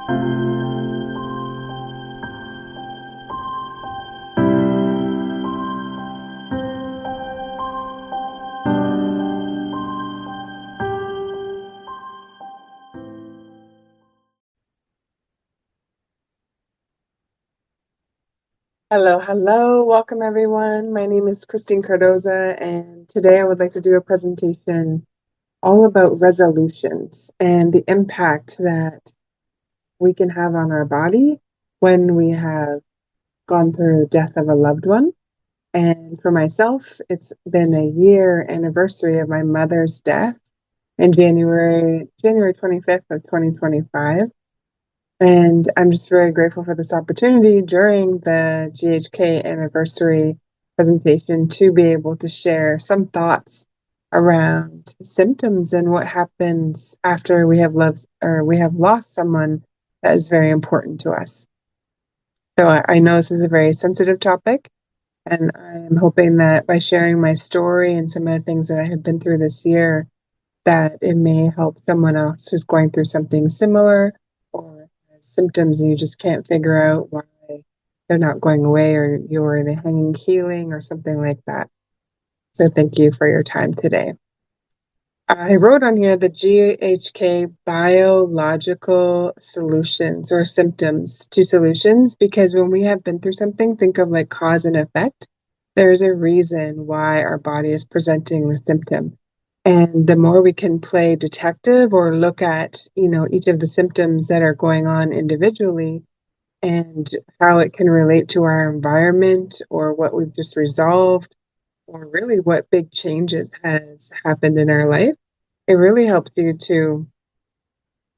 Hello, hello. Welcome, everyone. My name is Christine Cardoza, and today I would like to do a presentation all about resolutions and the impact that we can have on our body when we have gone through the death of a loved one. And for myself, it's been a year anniversary of my mother's death in January 25th of 2025. And I'm just very grateful for this opportunity during the GHK anniversary presentation to be able to share some thoughts around symptoms and what happens after we have loved or we have lost someone that is very important to us. So I know this is a very sensitive topic, and I'm hoping that by sharing my story and some of the things that I have been through this year, that it may help someone else who's going through something similar or has symptoms and you just can't figure out why they're not going away, or you're in a hanging healing or something like that. So thank you for your time today. I wrote on here the GHK biological solutions or symptoms to solutions, because when we have been through something, think of like cause and effect. There's a reason why our body is presenting the symptom. And the more we can play detective or look at, each of the symptoms that are going on individually and how it can relate to our environment or what we've just resolved, or really what big changes has happened in our life, it really helps you to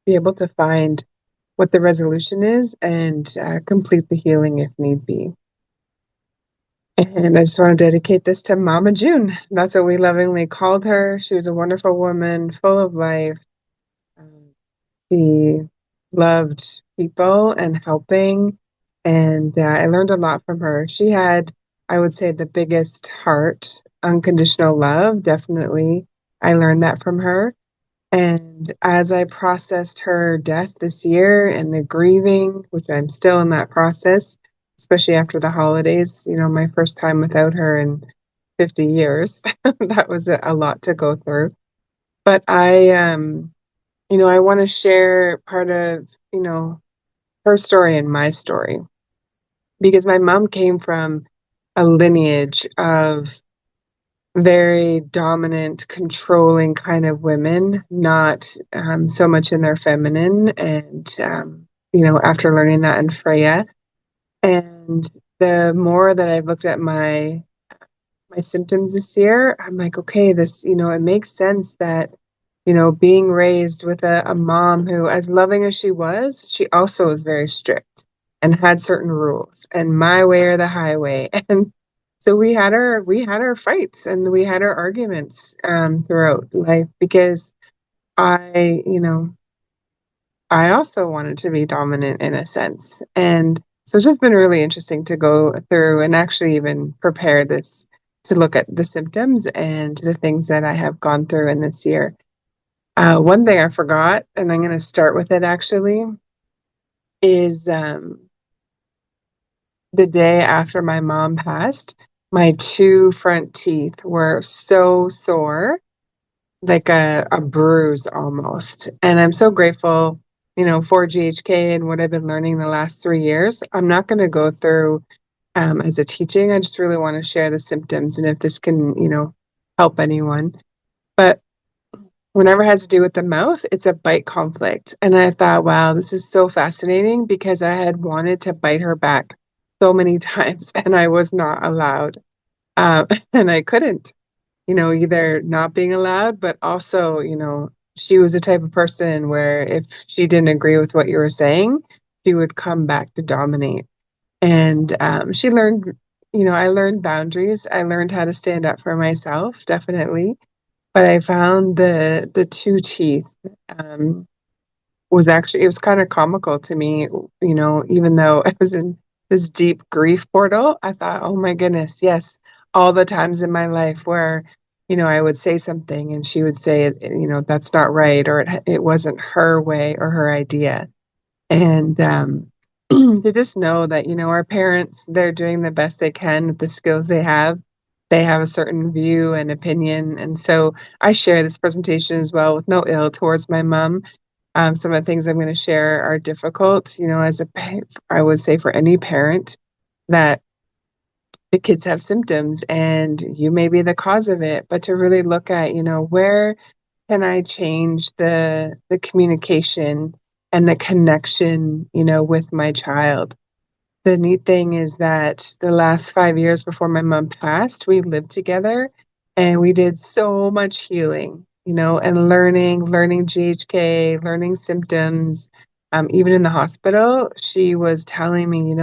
be able to find what the resolution is and complete the healing if need be. And I just want to dedicate this to Mama June. That's what we lovingly called her. She was a wonderful woman, full of life. She loved people and helping, and I learned a lot from her. She had, I would say, the biggest heart, unconditional love, definitely. I learned that from her. And as I processed her death this year and the grieving, which I'm still in that process, especially after the holidays, my first time without her in 50 years, that was a lot to go through. But I want to share part of, her story and my story, because my mom came from a lineage of very dominant, controlling kind of women, not so much in their feminine. And, after learning that in Freya, and the more that I've looked at my symptoms this year, I'm like, okay, this, it makes sense that, being raised with a mom who, as loving as she was, she also was very strict and had certain rules, and my way or the highway. And so we had our fights and we had our arguments throughout life, because I also wanted to be dominant in a sense. And so it's just been really interesting to go through and actually even prepare this, to look at the symptoms and the things that I have gone through in this year. One thing I forgot, and I'm going to start with it actually, is the day after my mom passed, my two front teeth were so sore, like a bruise almost. And I'm so grateful, for GHK and what I've been learning the last 3 years. I'm not going to go through as a teaching. I just really want to share the symptoms and if this can, help anyone. But whenever it has to do with the mouth, it's a bite conflict. And I thought, wow, this is so fascinating, because I had wanted to bite her back so many times and I was not allowed. And I couldn't, either not being allowed, but also, she was the type of person where if she didn't agree with what you were saying, she would come back to dominate. And she learned, I learned boundaries. I learned how to stand up for myself, definitely. But I found the two teeth um, it was kind of comical to me, even though I was in this deep grief portal. I thought, oh my goodness, yes, all the times in my life where, I would say something and she would say, that's not right, or it wasn't her way or her idea. And to just know that, our parents, they're doing the best they can with the skills they have. They have a certain view and opinion. And so I share this presentation as well with no ill towards my mom. Some of the things I'm going to share are difficult, I would say for any parent that the kids have symptoms and you may be the cause of it, but to really look at, where can I change the communication and the connection, with my child? The neat thing is that the last 5 years before my mom passed, we lived together and we did so much healing, and learning GHK, learning symptoms. Even in the hospital, she was telling me,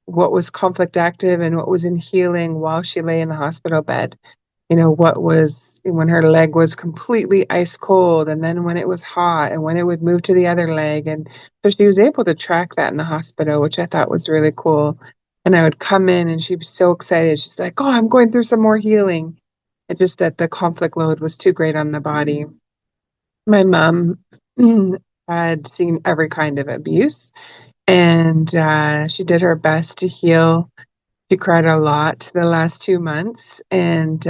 what was conflict active and what was in healing while she lay in the hospital bed. What was when her leg was completely ice cold and then when it was hot and when it would move to the other leg. And so she was able to track that in the hospital, which I thought was really cool. And I would come in and she was so excited. She's like, "Oh, I'm going through some more healing." It just that the conflict load was too great on the body. My mom had seen every kind of abuse, and she did her best to heal. She cried a lot the last 2 months, and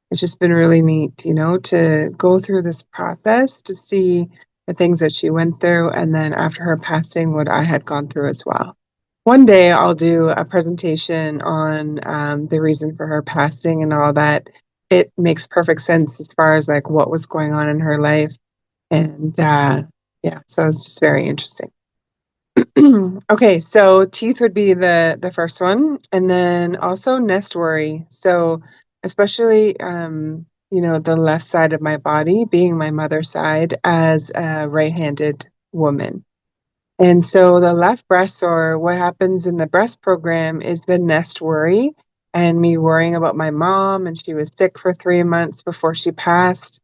it's just been really neat, to go through this process to see the things that she went through, and then after her passing, what I had gone through as well. One day I'll do a presentation on the reason for her passing and all that. It makes perfect sense as far as like what was going on in her life. And yeah, so it's just very interesting. Okay, so teeth would be the first one, and then also nest worry. So especially the left side of my body being my mother's side as a right-handed woman. And so the left breast, or what happens in the breast program, is the nest worry and me worrying about my mom, and she was sick for 3 months before she passed.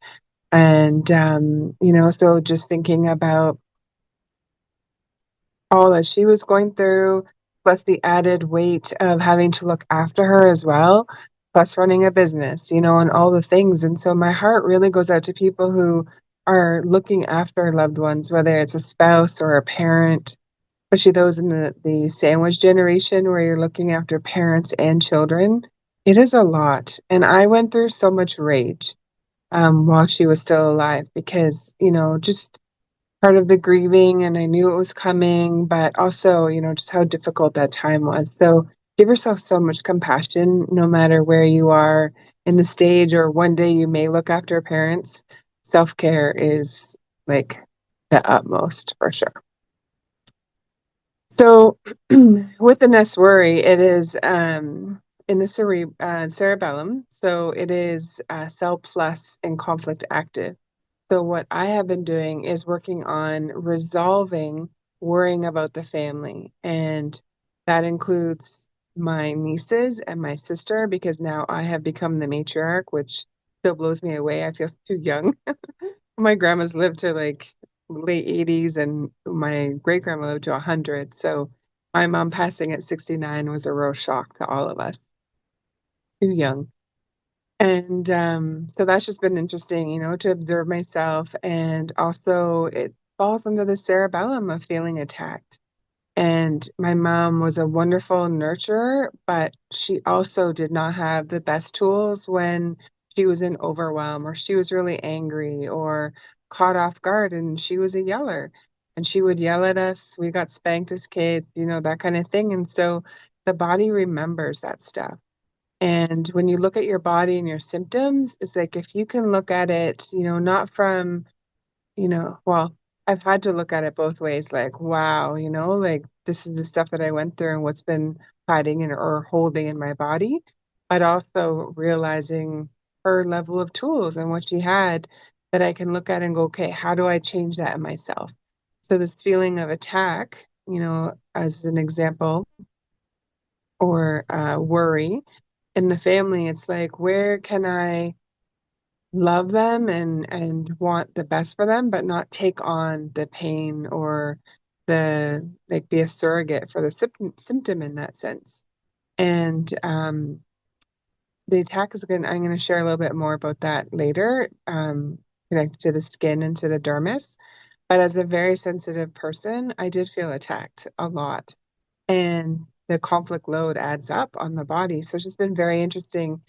And so just thinking about all that she was going through, plus the added weight of having to look after her as well, plus running a business, and all the things. And so my heart really goes out to people who are looking after loved ones, whether it's a spouse or a parent, especially those in the sandwich generation where you're looking after parents and children. It is a lot. And I went through so much rage while she was still alive because, just part of the grieving and I knew it was coming, but also, just how difficult that time was. So give yourself so much compassion no matter where you are in the stage or one day you may look after parents. Self-care is like the utmost for sure. So with the nest worry, it is in the cerebellum. So it is cell plus and conflict active. So what I have been doing is working on resolving worrying about the family. And that includes my nieces and my sister, because now I have become the matriarch, which still blows me away. I feel too young. My grandma's lived to like late 80s and my great grandma lived to 100. So my mom passing at 69 was a real shock to all of us. Too young. And so that's just been interesting, to observe myself. And also, it falls under the cerebellum of feeling attacked. And my mom was a wonderful nurturer, but she also did not have the best tools when she was in overwhelm or she was really angry or caught off guard. And she was a yeller and she would yell at us. We got spanked as kids, that kind of thing. And so the body remembers that stuff. And when you look at your body and your symptoms, it's like if you can look at it, not from, well, I've had to look at it both ways, like, wow, like this is the stuff that I went through and what's been hiding in or holding in my body, but also realizing her level of tools and what she had that I can look at and go, okay, how do I change that in myself? So this feeling of attack, as an example, or worry in the family, it's like, where can I love them and want the best for them, but not take on the pain or the like be a surrogate for the symptom in that sense. And the attack is going. I'm going to share a little bit more about that later, connected to the skin and to the dermis. But as a very sensitive person, I did feel attacked a lot. And the conflict load adds up on the body. So it's just been very interesting.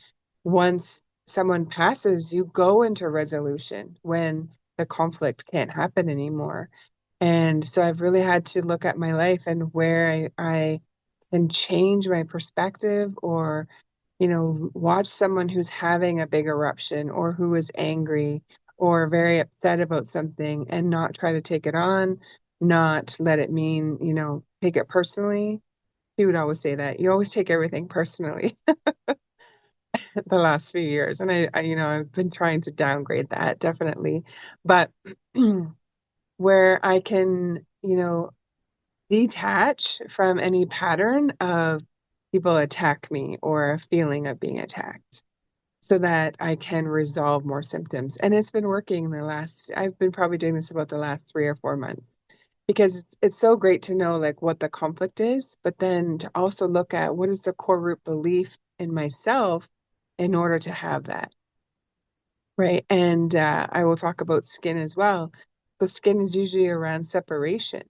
Once someone passes, you go into resolution when the conflict can't happen anymore. And so I've really had to look at my life and where I can change my perspective or, watch someone who's having a big eruption or who is angry or very upset about something and not try to take it on, not let it mean, take it personally. He would always say that you always take everything personally the last few years. And I've been trying to downgrade that definitely. But where I can, detach from any pattern of people attack me or a feeling of being attacked so that I can resolve more symptoms. And it's been working I've been probably doing this about the last 3 or 4 months because it's so great to know like what the conflict is, but then to also look at what is the core root belief in myself in order to have that. Right. And I will talk about skin as well. So skin is usually around separation.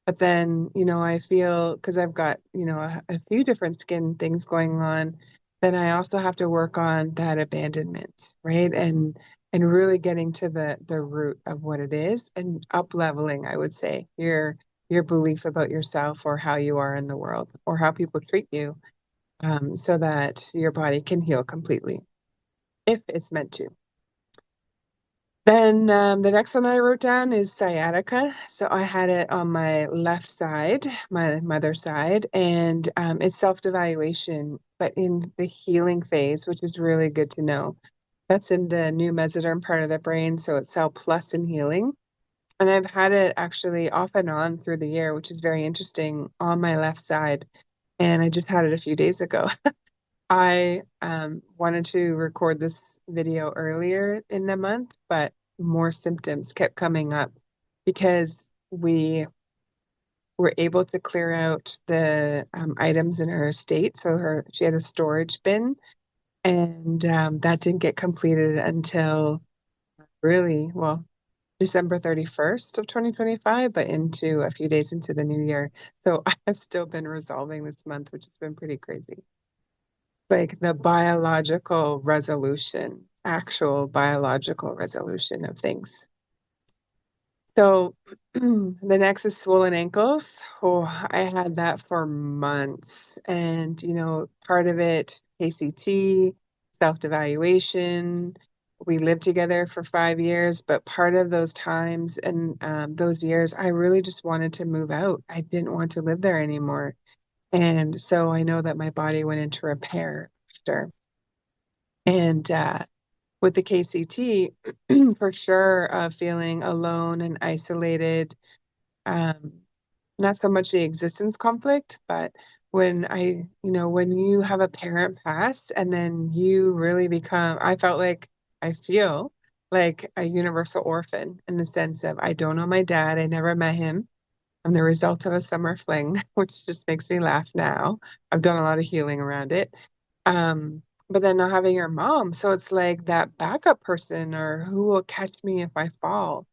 But then, I feel because I've got, a few different skin things going on, then I also have to work on that abandonment, right? And really getting to the root of what it is and up leveling, I would say, your belief about yourself or how you are in the world or how people treat you, so that your body can heal completely if it's meant to. Then the next one I wrote down is sciatica. So I had it on my left side, my mother's side, and it's self-evaluation, but in the healing phase, which is really good to know. That's in the new mesoderm part of the brain, so it's cell plus in healing. And I've had it actually off and on through the year, which is very interesting on my left side. And I just had it a few days ago. I wanted to record this video earlier in the month, but more symptoms kept coming up because we were able to clear out the items in her estate. So she had a storage bin, and that didn't get completed until really, well, December 31st of 2025, but into a few days into the new year. So I've still been resolving this month, which has been pretty crazy. Like the biological resolution, actual biological resolution of things. So the next is swollen ankles. Oh, I had that for months. And, part of it, KCT, self-evaluation. We lived together for 5 years, but part of those times and those years, I really just wanted to move out. I didn't want to live there anymore. And so I know that my body went into repair after. And with the KCT, for sure, feeling alone and isolated. Um, Not so much the existence conflict, but when you have a parent pass and then you really become, I feel like a universal orphan in the sense of I don't know my dad, I never met him. I'm the result of a summer fling, which just makes me laugh now. I've done a lot of healing around it. But then not having your mom. So it's like that backup person or who will catch me if I fall,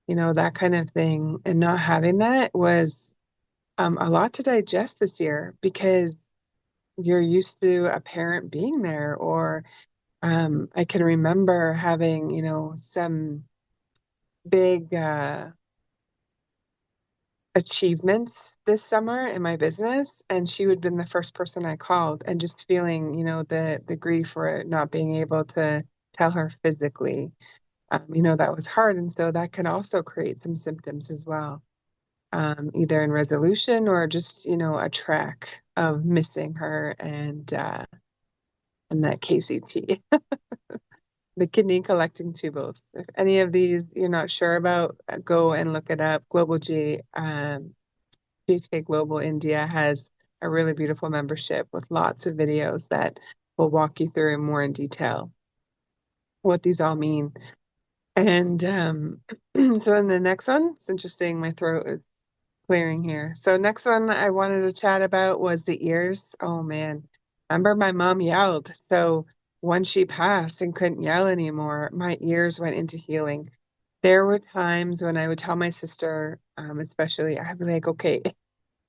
that kind of thing. And not having that was a lot to digest this year because you're used to a parent being there. Or I can remember having, some big achievements this summer in my business, and she would have been the first person I called, and just feeling, the grief for not being able to tell her physically, that was hard, and so that can also create some symptoms as well, either in resolution or just, a track of missing her and that KCT. The kidney collecting tubules. If any of these you're not sure about, go and look it up. GHK Global India has a really beautiful membership with lots of videos that will walk you through more in detail what these all mean. And so then the next one, it's interesting, my throat is clearing here. So next one I wanted to chat about was the ears. Oh man, remember my mom yelled. So once she passed and couldn't yell anymore, my ears went into healing. There were times when I would tell my sister, especially, I'd be like, okay,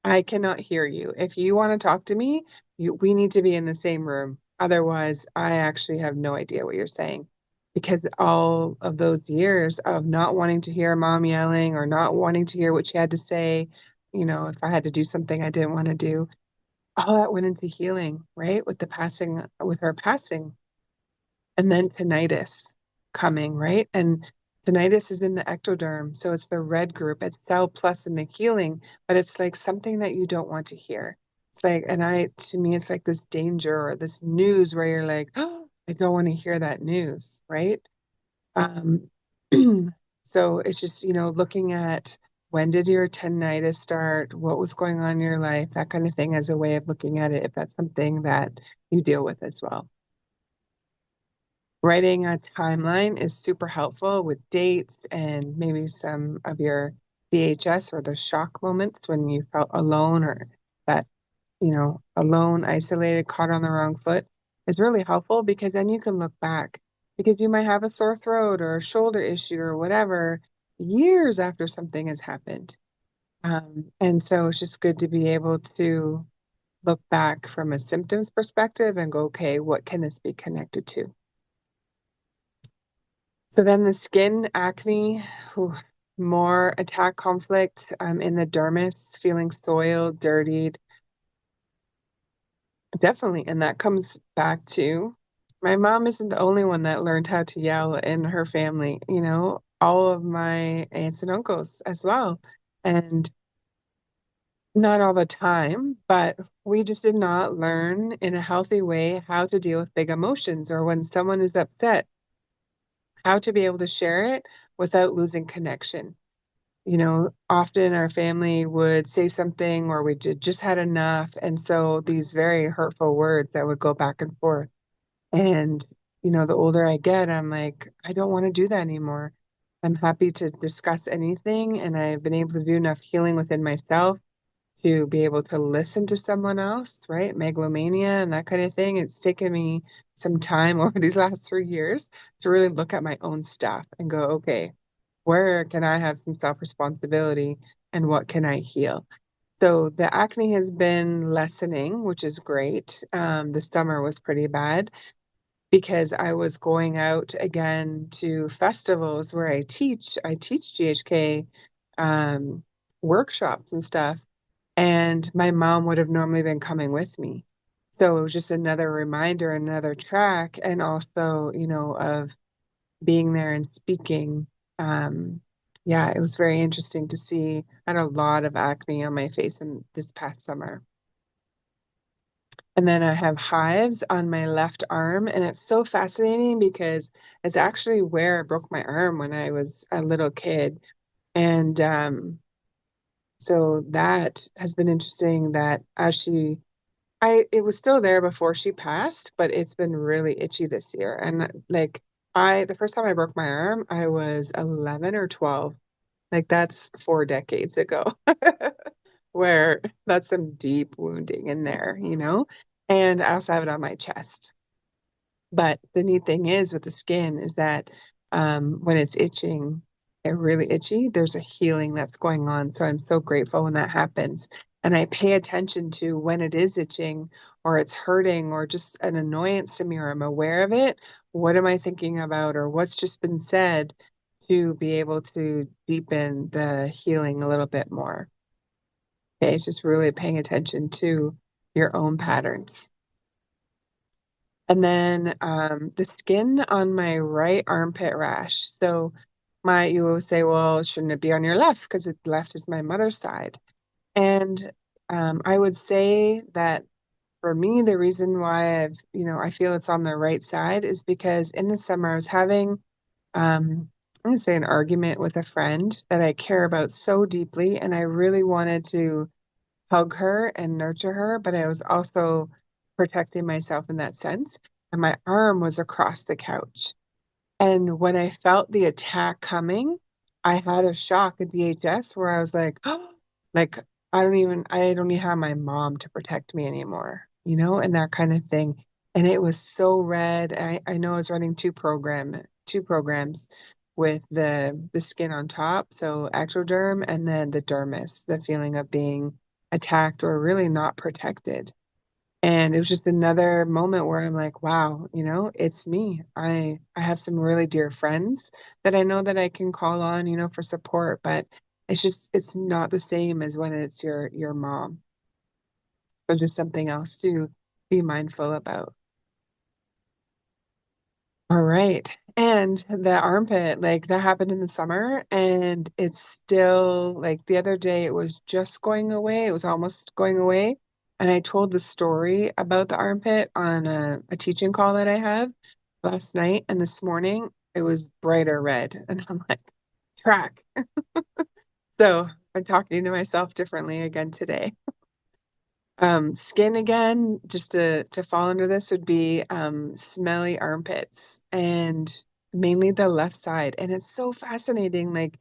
I cannot hear you. If you want to talk to me, we need to be in the same room. Otherwise, I actually have no idea what you're saying. Because all of those years of not wanting to hear mom yelling or not wanting to hear what she had to say, if I had to do something I didn't want to do, all that went into healing, right? With her passing. And then tinnitus coming, right? And tinnitus is in the ectoderm. So it's the red group. It's cell plus in the healing, but it's like something that you don't want to hear. It's like, to me, it's like this danger or this news where you're like, oh, I don't want to hear that news, right? Um, so it's just, looking at when did your tinnitus start? What was going on in your life? That kind of thing as a way of looking at it, if that's something that you deal with as well. Writing a timeline is super helpful with dates and maybe some of your DHS or the shock moments when you felt alone or that, alone, isolated, caught on the wrong foot is really helpful because then you can look back because you might have a sore throat or a shoulder issue or whatever years after something has happened. And so it's just good to be able to look back from a symptoms perspective and go, okay, what can this be connected to? So then the skin acne, whew, more attack conflict in the dermis, feeling soiled, dirtied, definitely. And that comes back to my mom isn't the only one that learned how to yell in her family, all of my aunts and uncles as well. And not all the time, but we just did not learn in a healthy way how to deal with big emotions or when someone is upset, how to be able to share it without losing connection. Often our family would say something or we just had enough. And so these very hurtful words that would go back and forth. And, the older I get, I'm like, I don't want to do that anymore. I'm happy to discuss anything. And I've been able to do enough healing within myself to be able to listen to someone else, right? Megalomania and that kind of thing. It's taken me some time over these last 3 years to really look at my own stuff and go, okay, where can I have some self-responsibility and what can I heal? So the acne has been lessening, which is great. The summer was pretty bad because I was going out again to festivals where I teach. I teach GHK um, workshops and stuff, and my mom would have normally been coming with me. So it was just another reminder, another track, and also, of being there and speaking. Yeah, it was very interesting to see. I had a lot of acne on my face in this past summer. And then I have hives on my left arm, and it's so fascinating because it's actually where I broke my arm when I was a little kid. And so that has been interesting that it was still there before she passed, but it's been really itchy this year. And like the first time I broke my arm, I was 11 or 12. Like that's 4 decades ago, where that's some deep wounding in there, And I also have it on my chest. But the neat thing is with the skin is that when it's itching, really itchy, there's a healing that's going on. So I'm so grateful when that happens. And I pay attention to when it is itching or it's hurting or just an annoyance to me or I'm aware of it. What am I thinking about or what's just been said to be able to deepen the healing a little bit more? Okay, it's just really paying attention to your own patterns. And then the skin on my right armpit rash. So you will say, well, shouldn't it be on your left? Because left is my mother's side. And I would say that for me, the reason why I feel it's on the right side is because in the summer I was having, I'm going to say an argument with a friend that I care about so deeply. And I really wanted to hug her and nurture her, but I was also protecting myself in that sense. And my arm was across the couch. And when I felt the attack coming, I had a shock at DHS where I was like, oh, like I don't even have my mom to protect me anymore, and that kind of thing. And it was so red. I know I was running two programs. with the skin on top, so ectoderm, and then the dermis, the feeling of being attacked or really not protected. And it was just another moment where I'm like, wow, it's me. I have some really dear friends that I know that I can call on, for support, but it's not the same as when it's your mom. So just something else to be mindful about. All right. And the armpit, like that happened in the summer, and it's still like the other day, it was just going away. It was almost going away. And I told the story about the armpit on a teaching call that I have last night. And this morning, it was brighter red. And I'm like, track. So I'm talking to myself differently again today. Skin again, just to fall under this would be smelly armpits and mainly the left side. And it's so fascinating, like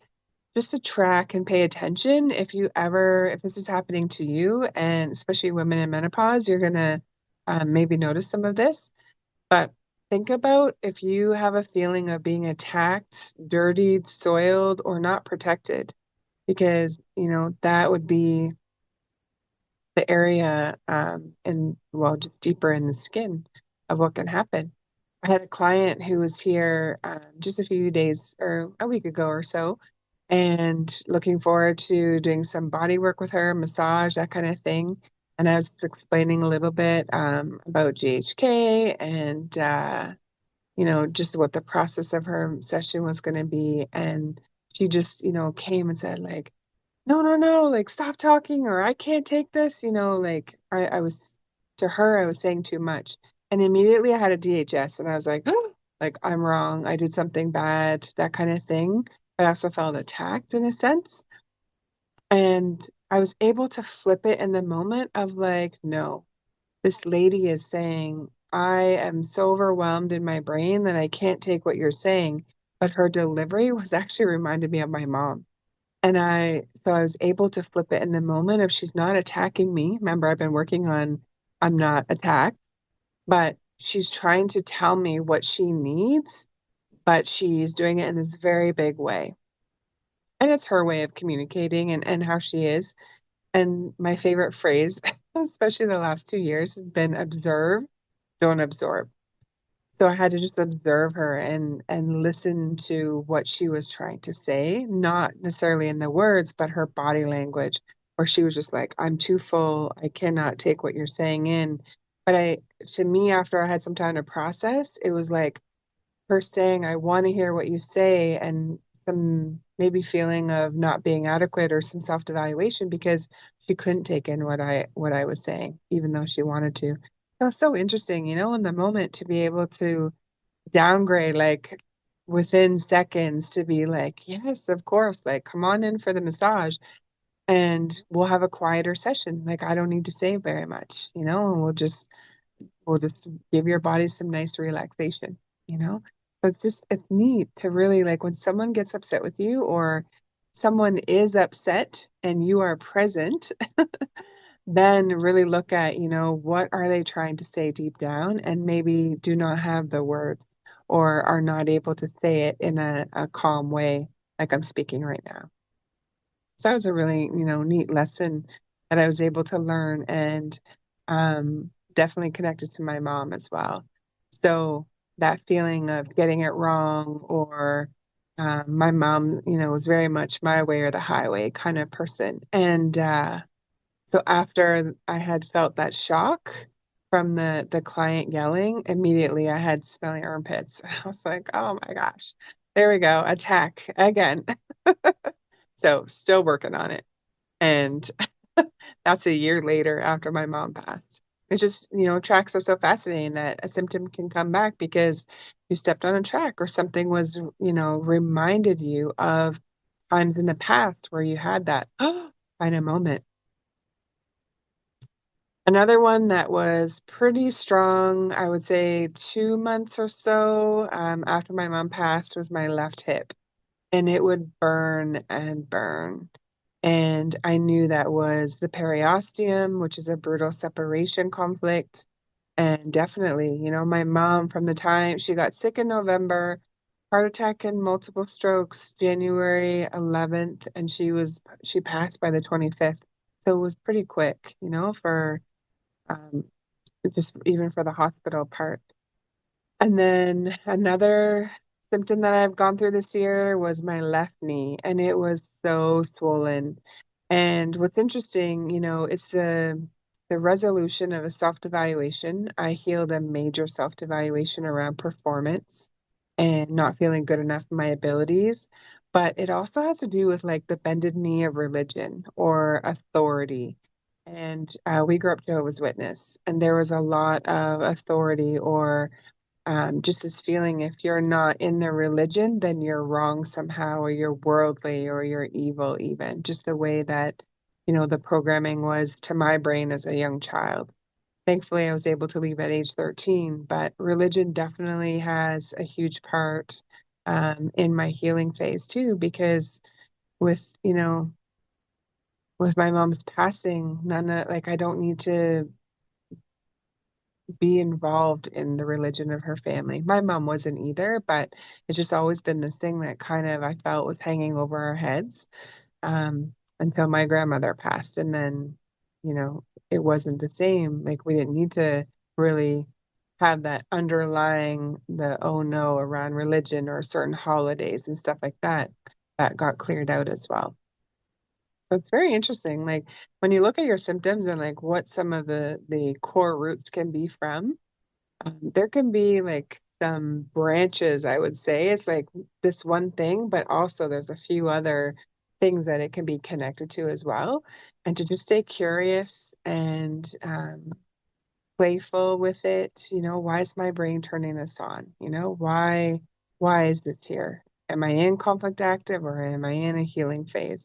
just to track and pay attention if this is happening to you, and especially women in menopause, you're gonna maybe notice some of this. But think about if you have a feeling of being attacked, dirtied, soiled, or not protected, because that would be the area and well, just deeper in the skin of what can happen. I had a client who was here just a few days or a week ago or so, and looking forward to doing some body work with her, massage, that kind of thing. And I was explaining a little bit about GHK and just what the process of her session was going to be. And she just, came and said like, no, no, no, like stop talking or I can't take this, like I was to her, I was saying too much. And immediately I had a DHS and I was like, oh, like I'm wrong. I did something bad, that kind of thing. But I also felt attacked in a sense. And I was able to flip it in the moment of like, no, this lady is saying, I am so overwhelmed in my brain that I can't take what you're saying. But her delivery was actually reminded me of my mom. So I was able to flip it in the moment of she's not attacking me. Remember, I've been working on I'm not attacked, but she's trying to tell me what she needs, but she's doing it in this very big way. And it's her way of communicating and how she is. And my favorite phrase, especially the last 2 years, has been observe, don't absorb. So I had to just observe her and listen to what she was trying to say, not necessarily in the words, but her body language, where she was just like, I'm too full. I cannot take what you're saying in. But to me, after I had some time to process, it was like her saying, I want to hear what you say, and some maybe feeling of not being adequate or some self-devaluation because she couldn't take in what I was saying, even though she wanted to. That was so interesting, in the moment to be able to downgrade like within seconds to be like, yes, of course, like come on in for the massage and we'll have a quieter session. Like I don't need to say very much, and we'll just give your body some nice relaxation, you know? So it's neat to really like when someone gets upset with you or someone is upset and you are present, then really look at, what are they trying to say deep down and maybe do not have the words or are not able to say it in a calm way like I'm speaking right now. So that was a really, neat lesson that I was able to learn and definitely connected to my mom as well. So that feeling of getting it wrong or my mom, was very much my way or the highway kind of person. And so after I had felt that shock from the client yelling, immediately I had smelly armpits. I was like, oh my gosh, there we go, attack again. So still working on it. And that's a year later after my mom passed. It's just, tracks are so fascinating that a symptom can come back because you stepped on a track or something was, reminded you of times in the past where you had that kind of moment. Another one that was pretty strong, I would say 2 months or so after my mom passed, was my left hip. And it would burn and burn. And I knew that was the periosteum, which is a brutal separation conflict. And definitely, my mom, from the time she got sick in November, heart attack and multiple strokes January 11th, and she passed by the 25th. So it was pretty quick, for um, just even for the hospital part. And then another symptom that I've gone through this year was my left knee, and it was so swollen. And what's interesting, it's the resolution of a self-evaluation. I healed a major self-evaluation around performance and not feeling good enough in my abilities. But it also has to do with like the bended knee of religion or authority. And we grew up Jehovah's Witness, and there was a lot of authority or just this feeling if you're not in the religion, then you're wrong somehow, or you're worldly, or you're evil, even just the way that, the programming was to my brain as a young child. Thankfully, I was able to leave at age 13, but religion definitely has a huge part in my healing phase too, because with, with my mom's passing, none of like I don't need to be involved in the religion of her family. My mom wasn't either, but it's just always been this thing that kind of I felt was hanging over our heads until my grandmother passed. And then, it wasn't the same. Like we didn't need to really have that underlying the oh no around religion or certain holidays and stuff like that. That got cleared out as well. So it's very interesting. Like when you look at your symptoms and like what some of the core roots can be from, there can be like some branches, I would say. It's like this one thing, but also there's a few other things that it can be connected to as well. And to just stay curious and playful with it, why is my brain turning this on? Why is this here? Am I in conflict active or am I in a healing phase?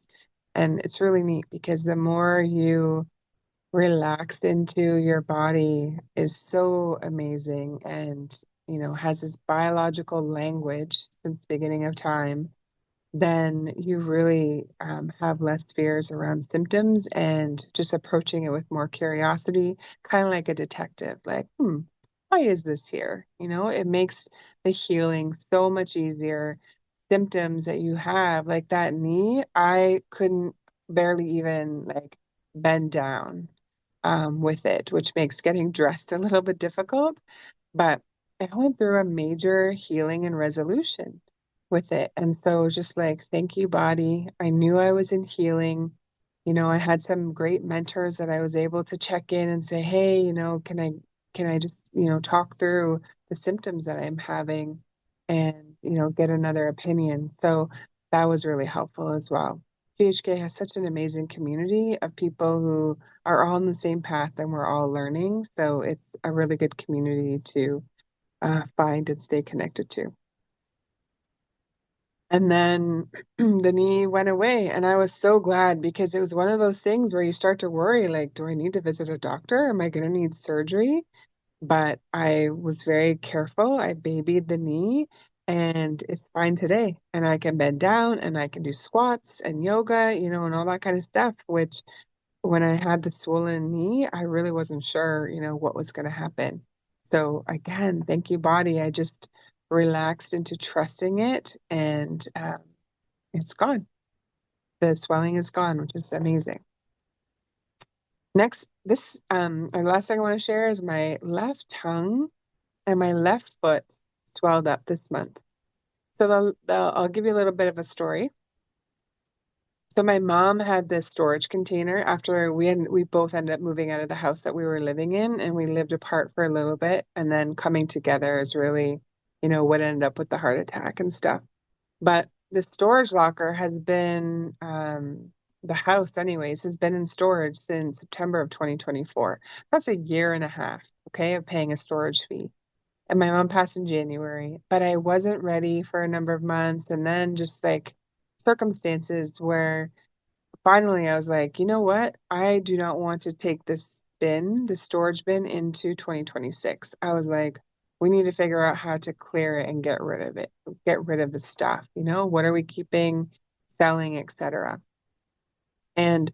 And it's really neat because the more you relax into your body is so amazing and has this biological language since the beginning of time, then you really have less fears around symptoms and just approaching it with more curiosity, kind of like a detective, like, why is this here? It makes the healing so much easier. Symptoms that you have, like that knee, I couldn't barely even like bend down with it, which makes getting dressed a little bit difficult. But I went through a major healing and resolution with it. And so it was just like, thank you, body. I knew I was in healing. I had some great mentors that I was able to check in and say, hey, can I just, talk through the symptoms that I'm having and, get another opinion. So that was really helpful as well. GHK has such an amazing community of people who are all on the same path and we're all learning. So it's a really good community to find and stay connected to. And then the knee went away, and I was so glad because it was one of those things where you start to worry, like, do I need to visit a doctor? Am I going to need surgery? But I was very careful. I babied the knee, and it's fine today. And I can bend down, and I can do squats and yoga, and all that kind of stuff, which when I had the swollen knee, I really wasn't sure, what was going to happen. So again, thank you, body. I just relaxed into trusting it, and it's gone. The swelling is gone, which is amazing. Next, this the last thing I want to share is my left tongue and my left foot swelled up this month. So I'll give you a little bit of a story. So my mom had this storage container after we both ended up moving out of the house that we were living in, and we lived apart for a little bit, and then coming together is really, what ended up with the heart attack and stuff. But the storage locker has been the house anyways has been in storage since September of 2024. That's a year and a half, okay, of paying a storage fee. And my mom passed in January, but I wasn't ready for a number of months, and then just like circumstances where finally I was like, you know what? I do not want to take this bin, the storage bin, into 2026. I was like, we need to figure out how to clear it and get rid of it, get rid of the stuff. What are we keeping, selling, etc. And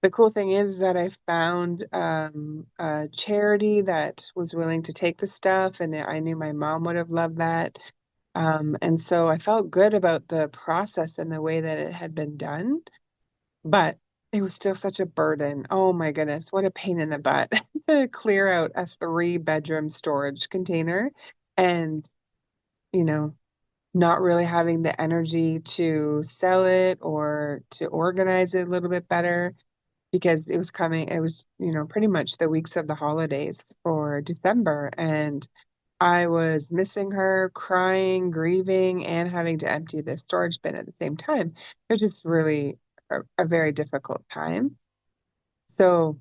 the cool thing is that I found a charity that was willing to take the stuff, and I knew my mom would have loved that. And so I felt good about the process and the way that it had been done, but it was still such a burden. Oh my goodness, what a pain in the butt to clear out a 3 bedroom storage container and, you know, not really having the energy to sell it or to organize it a little bit better because it was, pretty much the weeks of the holidays for December. And I was missing her, crying, grieving, and having to empty the storage bin at the same time. It was just really a very difficult time. So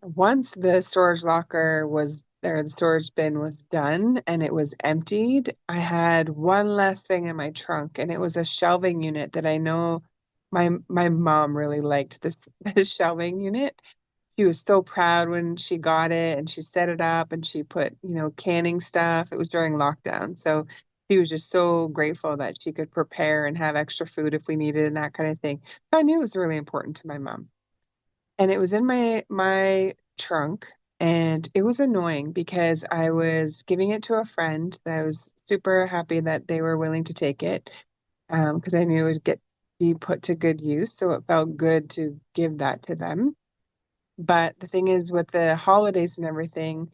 once the storage locker was there, the storage bin was done and it was emptied, I had one last thing in my trunk, and it was a shelving unit that I know my mom really liked this, this shelving unit. She was so proud when she got it and she set it up and she put, canning stuff. It was during lockdown. So she was just so grateful that she could prepare and have extra food if we needed and that kind of thing. So I knew it was really important to my mom. And it was in my trunk, and it was annoying because I was giving it to a friend that I was super happy that they were willing to take it, because I knew it would get be put to good use. So it felt good to give that to them. But the thing is, with the holidays and everything,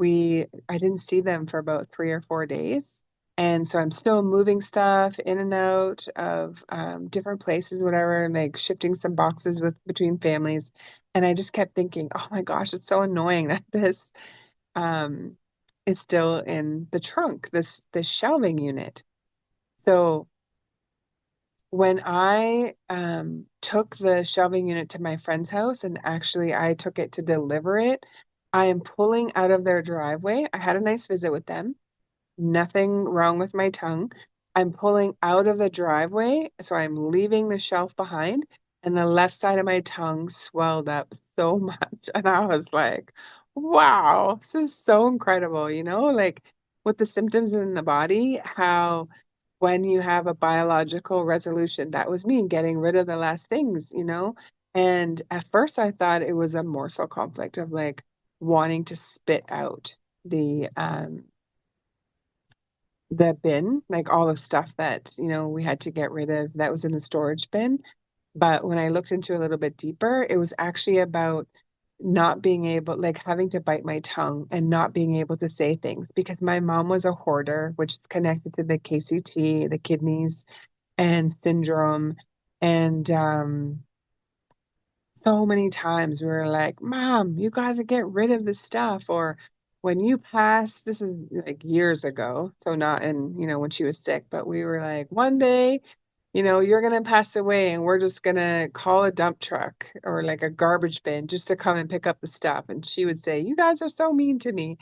I didn't see them for about 3 or 4 days. And so I'm still moving stuff in and out of different places, whatever, and like shifting some boxes with between families. And I just kept thinking, oh my gosh, it's so annoying that this um, is still in the trunk, this shelving unit. So when I took the shelving unit to my friend's house and actually I took it to deliver it, I am pulling out of their driveway. I had a nice visit with them. Nothing wrong with my tongue. I'm pulling out of the driveway, so I'm leaving the shelf behind, and the left side of my tongue swelled up so much. And I was like, wow, this is so incredible, like with the symptoms in the body, how when you have a biological resolution, that was me getting rid of the last things. And at first I thought it was a morsel conflict of like wanting to spit out the bin, like all the stuff that, we had to get rid of that was in the storage bin. But when I looked into it a little bit deeper, it was actually about not being able, like having to bite my tongue and not being able to say things because my mom was a hoarder, which is connected to the KCT, the kidneys and syndrome. And so many times we were like, Mom, you got to get rid of this stuff. Or when you pass, this is like years ago. So not in, when she was sick, but we were like, one day, you're going to pass away and we're just going to call a dump truck or like a garbage bin just to come and pick up the stuff. And she would say, You guys are so mean to me.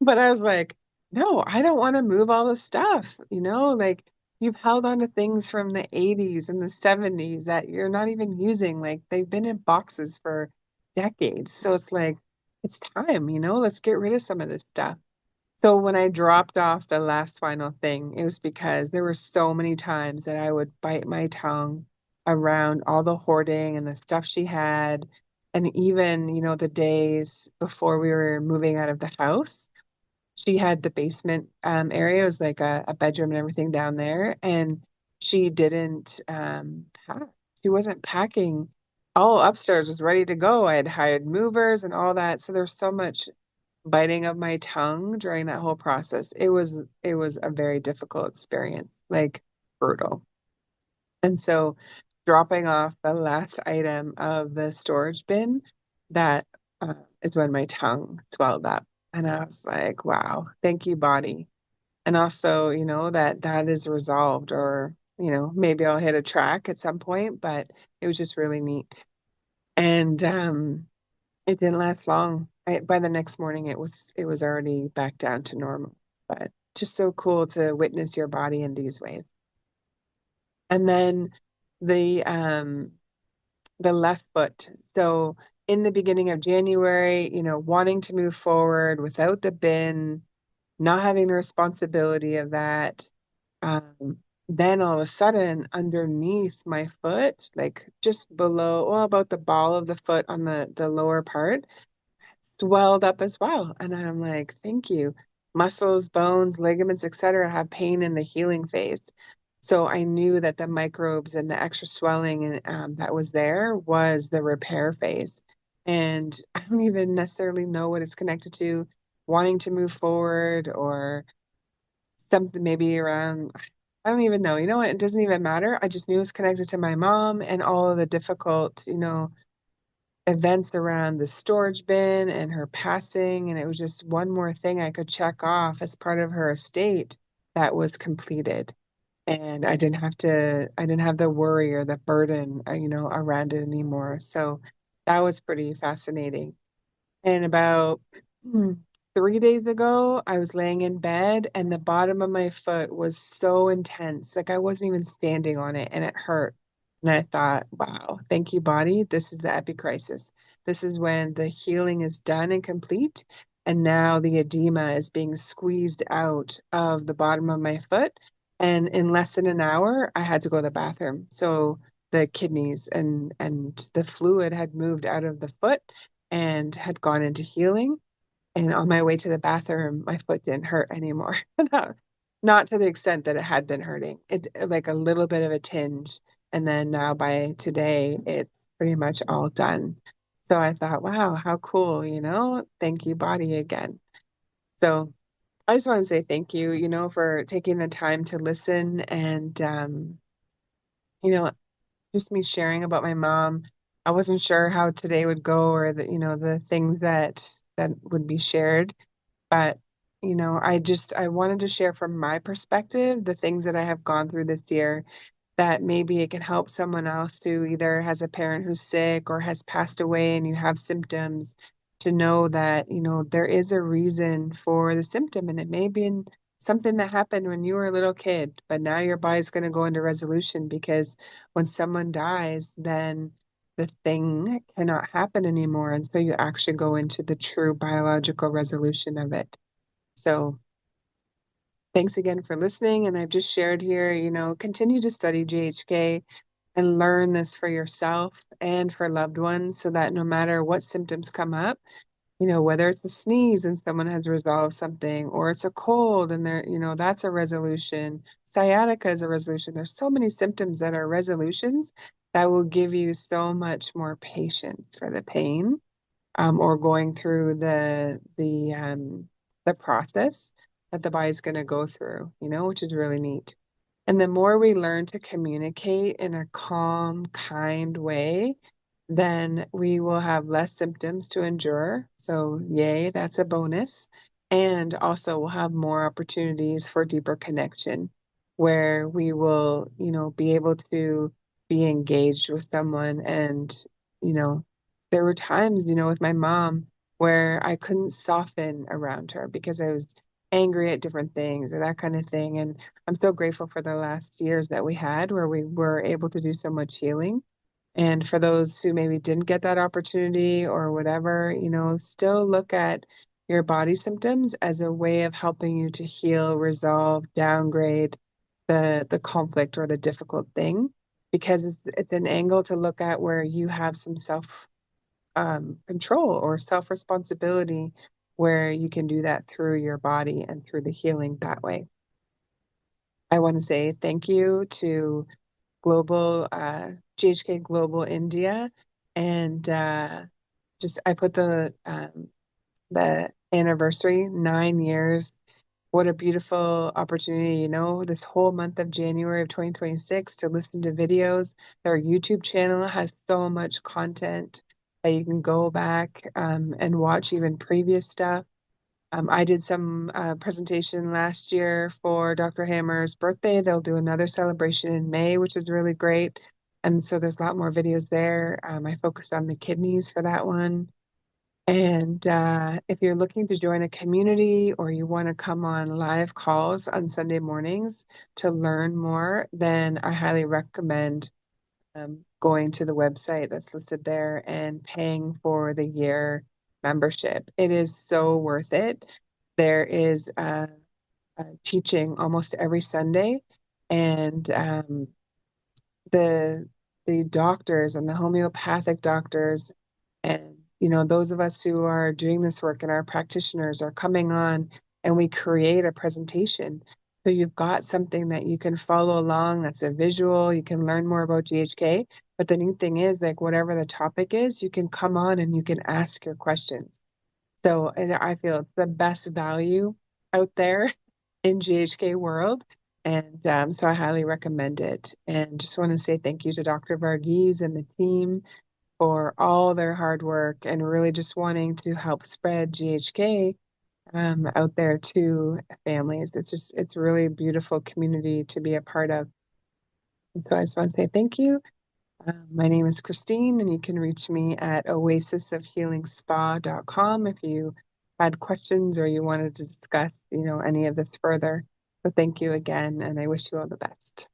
But I was like, no, I don't want to move all the stuff, like you've held on to things from the 80s and the 70s that you're not even using. Like they've been in boxes for decades. So it's like, it's time, let's get rid of some of this stuff. So when I dropped off the last final thing, it was because there were so many times that I would bite my tongue around all the hoarding and the stuff she had. And even, the days before we were moving out of the house, she had the basement area. It was like a bedroom and everything down there. And she didn't pack. She wasn't packing. All upstairs was ready to go. I had hired movers and all that. So there's so much biting of my tongue during that whole process. It was a very difficult experience, like brutal. And so dropping off the last item of the storage bin, that is when my tongue swelled up. And I was like, wow, thank you, body. And also, that is resolved, or, maybe I'll hit a track at some point, but it was just really neat. And it didn't last long. By the next morning, it was already back down to normal. But just so cool to witness your body in these ways. And then the left foot. So in the beginning of January, wanting to move forward without the bin, not having the responsibility of that. Then all of a sudden, underneath my foot, like just below, well, about the ball of the foot on the lower part, swelled up as well. And I'm like, thank you. muscles, bones, ligaments, etc., have pain in the healing phase. So I knew that the microbes and the extra swelling that was there was the repair phase. And I don't even necessarily know what it's connected to, wanting to move forward or something maybe around, I don't even know. You know what? It doesn't even matter. I just knew it was connected to my mom and all of the difficult, events around the storage bin and her passing. And it was just one more thing I could check off as part of her estate that was completed. And I didn't have the worry or the burden, around it anymore. So that was pretty fascinating. And about 3 days ago, I was laying in bed and the bottom of my foot was so intense. Like I wasn't even standing on it and it hurt. And I thought, wow, thank you, body. This is the epicrisis. This is when the healing is done and complete. And now the edema is being squeezed out of the bottom of my foot. And in less than an hour, I had to go to the bathroom. So the kidneys and the fluid had moved out of the foot and had gone into healing. And on my way to the bathroom, my foot didn't hurt anymore. Not to the extent that it had been hurting. It like a little bit of a tinge. And then now by today, it's pretty much all done. So I thought, wow, how cool, Thank you, body again. So I just want to say thank you, for taking the time to listen and you know, just me sharing about my mom. I wasn't sure how today would go or the things that would be shared, but I wanted to share from my perspective the things that I have gone through this year that maybe it can help someone else who either has a parent who's sick or has passed away and you have symptoms to know that, there is a reason for the symptom and it may be something that happened when you were a little kid, but now your body's going to go into resolution because when someone dies, then the thing cannot happen anymore. And so you actually go into the true biological resolution of it. So thanks again for listening. And I've just shared here, continue to study GHK and learn this for yourself and for loved ones so that no matter what symptoms come up, whether it's a sneeze and someone has resolved something, or it's a cold and that's a resolution. Sciatica is a resolution. There's so many symptoms that are resolutions that will give you so much more patience for the pain, or going through the process that the body's going to go through, which is really neat. And the more we learn to communicate in a calm, kind way, then we will have less symptoms to endure. So, yay, that's a bonus. And also, we'll have more opportunities for deeper connection where we will, be able to be engaged with someone. And, you know, there were times, with my mom where I couldn't soften around her because I was angry at different things or that kind of thing. And I'm so grateful for the last years that we had where we were able to do so much healing. And for those who maybe didn't get that opportunity or whatever, still look at your body symptoms as a way of helping you to heal, resolve, downgrade the conflict or the difficult thing, because it's an angle to look at where you have some self control or self responsibility, where you can do that through your body and through the healing that way. I want to say thank you to Global GHK Global India, and just I put the anniversary 9 years. What a beautiful opportunity, this whole month of January of 2026 to listen to videos. Their YouTube channel has so much content that you can go back and watch even previous stuff. I did some presentation last year for Dr. Hammer's birthday. They'll do another celebration in May, which is really great. And so there's a lot more videos there. I focused on the kidneys for that one. And if you're looking to join a community or you want to come on live calls on Sunday mornings to learn more, then I highly recommend going to the website that's listed there and paying for the year membership. It is so worth it. There is a teaching almost every Sunday, and the the doctors and the homeopathic doctors and those of us who are doing this work and our practitioners are coming on and we create a presentation. So you've got something that you can follow along that's a visual, you can learn more about GHK. But the neat thing is, like, whatever the topic is, you can come on and you can ask your questions. So, and I feel it's the best value out there in GHK world. And so I highly recommend it. And just want to say thank you to Dr. Varghese and the team for all their hard work and really just wanting to help spread GHK out there to families. It's really a beautiful community to be a part of. And so I just want to say thank you. My name is Christine, and you can reach me at oasisofhealingspa.com if you had questions or you wanted to discuss, any of this further. So thank you again, and I wish you all the best.